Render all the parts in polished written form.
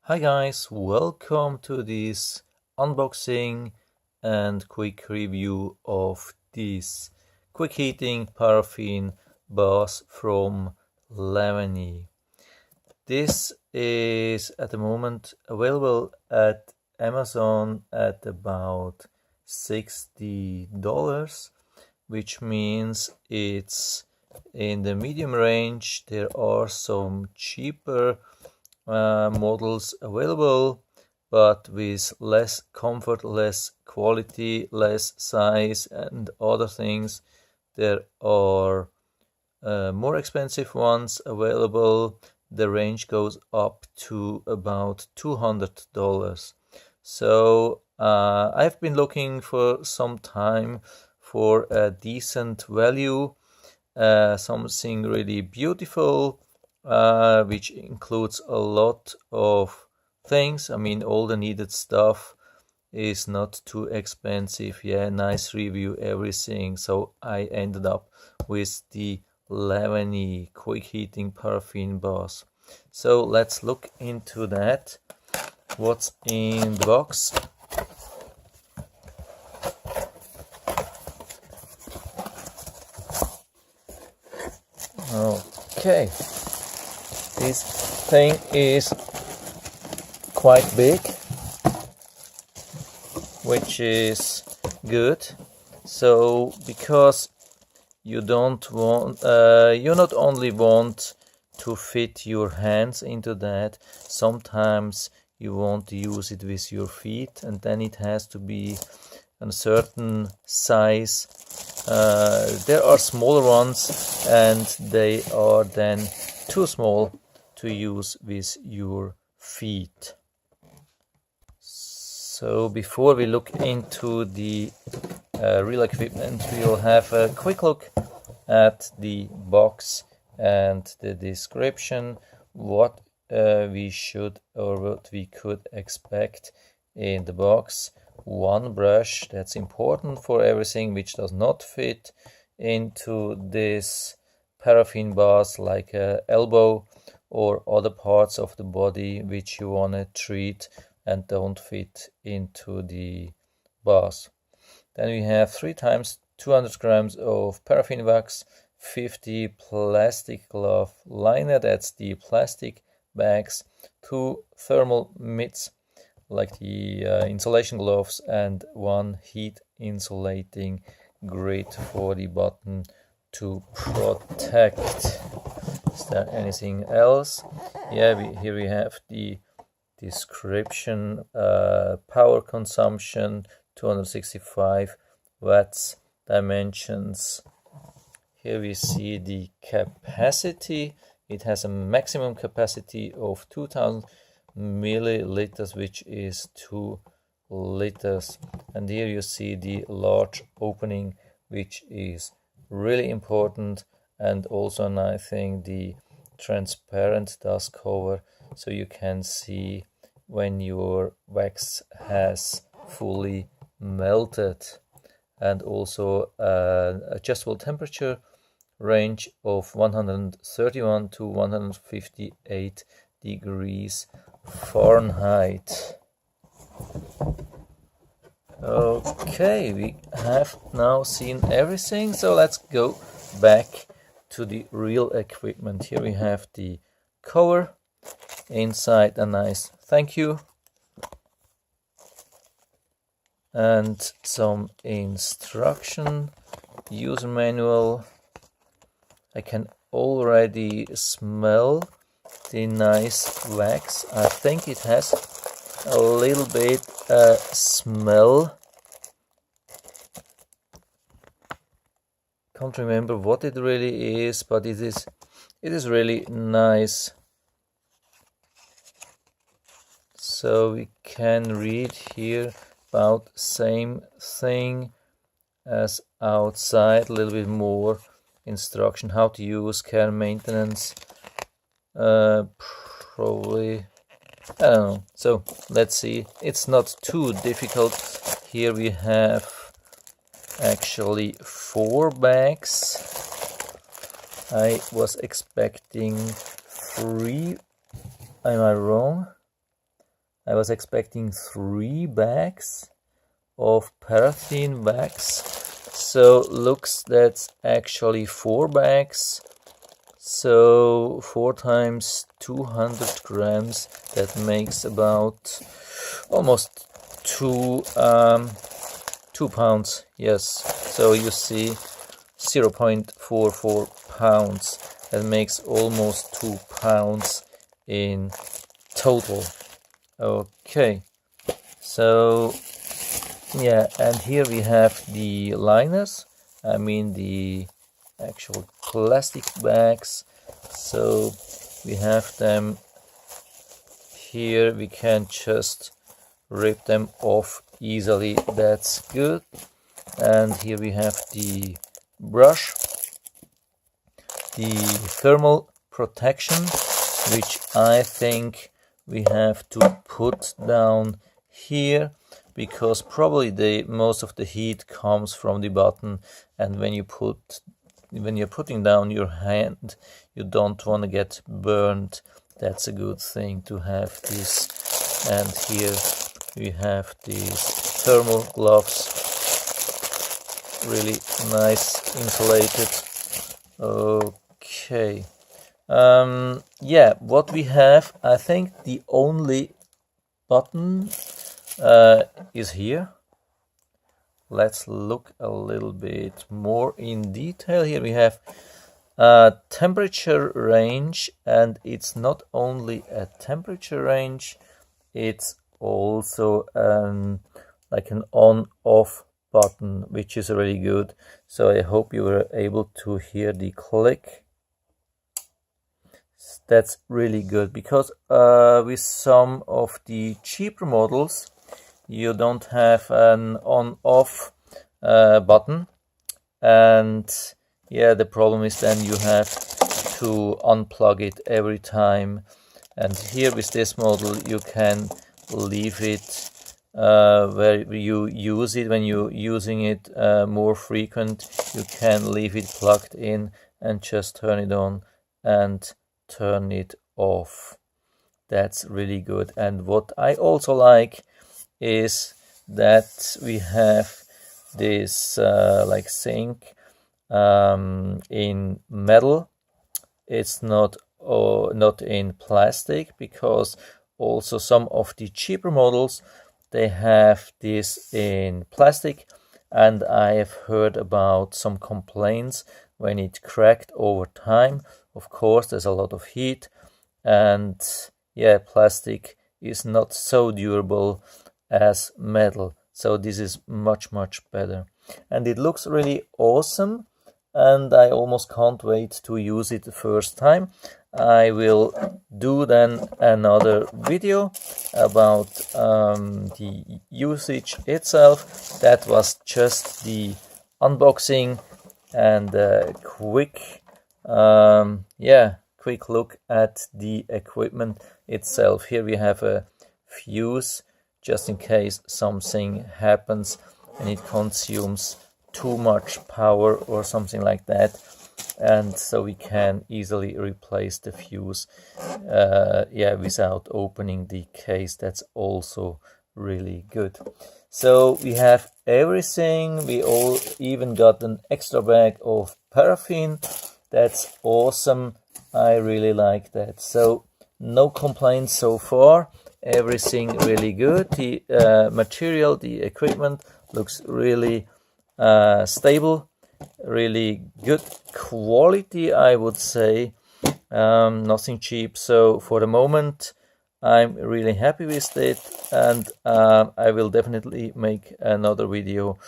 Hi guys, welcome to this unboxing and quick review of this quick heating paraffin base from Lavany. This is at the moment available at Amazon at about $60, which means it's in the medium range. There are some cheaper models available, but with less comfort, less quality, less size and other things. There are more expensive ones available. The range goes up to about $200. So I've been looking for some time for a decent value, something really beautiful, which includes a lot of things. I mean, all the needed stuff is not too expensive. Yeah, nice review, everything. So I ended up with the Lavany quick heating paraffin base. So let's look into that. What's in the box? Okay, this thing is quite big, which is good. So because you don't want, you not only want to fit your hands into that, sometimes you want to use it with your feet, and then it has to be a certain size. There are smaller ones and they are then too small to use with your feet. So before we look into the real equipment, we'll have a quick look at the box and the description, what we should or what we could expect in the box. One brush, that's important for everything which does not fit into this paraffin base, like a elbow or other parts of the body which you want to treat and don't fit into the base. Then we have 3 times 200 grams of paraffin wax, 50 plastic glove liner, that's the plastic bags, 2 thermal mitts like the insulation gloves, and 1 heat insulating grid for the button to protect. Is there anything else? Yeah, here we have the description. Power consumption 265 watts, dimensions. Here we see the capacity. It has a maximum capacity of 2000 milliliters, which is 2 liters. And here you see the large opening, which is really important, and also, and I think, the transparent dust cover, so you can see when your wax has fully melted. And also adjustable temperature range of 131 to 158 degrees Fahrenheit. Okay, we have now seen everything, so let's go back to the real equipment. Here we have the cover, inside a nice thank you and some instruction, user manual. I can already smell the nice wax. I think it has a little bit smell. Can't remember what it really is, but it is really nice. So we can read here about same thing as outside, a little bit more instruction, how to use, care, maintenance, probably, I don't know. So let's see, it's not too difficult. Here we have actually 4 bags. I was expecting 3. Am I wrong? I was expecting 3 bags of paraffin wax. So looks that's actually 4 bags. So 4 times 200 grams. That makes about almost 2 pounds. Yes. So you see 0.44 pounds. That makes almost 2 pounds in total. Okay, so yeah, and here we have the liners, I mean the actual plastic bags. So we have them here, we can just rip them off easily, that's good. And here we have the brush, the thermal protection, which I think we have to put down here, because probably most of the heat comes from the button, and when you're putting down your hand, you don't want to get burned. That's a good thing to have this. And here we have these thermal gloves, really nice insulated. Okay. Yeah, what we have, I think the only button is here. Let's look a little bit more in detail. Here we have temperature range, and it's not only a temperature range, it's also like an on-off button, which is really good. So I hope you were able to hear the click. That's really good, because with some of the cheaper models you don't have an on-off button, and yeah, the problem is then you have to unplug it every time. And here with this model you can leave it where you use it. When you're using it more frequent, you can leave it plugged in and just turn it on and turn it off. That's really good. And what I also like is that we have this like sink in metal. It's not in plastic, because also some of the cheaper models, they have this in plastic, and I have heard about some complaints when it cracked over time. Of course, there's a lot of heat, and yeah, plastic is not so durable as metal. So this is much better, and it looks really awesome, and I almost can't wait to use it the first time. I will do then another video about the usage itself. That was just the unboxing and quick quick look at the equipment itself. Here we have a fuse, just in case something happens and it consumes too much power or something like that, and so we can easily replace the fuse without opening the case. That's also really good. So we have everything. We all even got an extra bag of paraffin. That's awesome. I really like that. So no complaints so far. Everything really good. The material, the equipment looks really stable, really good quality, I would say. Nothing cheap. So for the moment, I'm really happy with it, and I will definitely make another video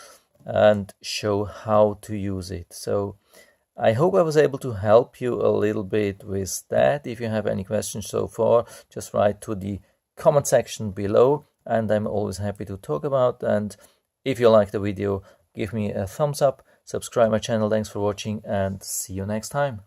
and show how to use it. So I hope I was able to help you a little bit with that. If you have any questions so far, just write to the comment section below, and I'm always happy to talk about. And if you like the video, give me a thumbs up, subscribe my channel. Thanks for watching, and see you next time.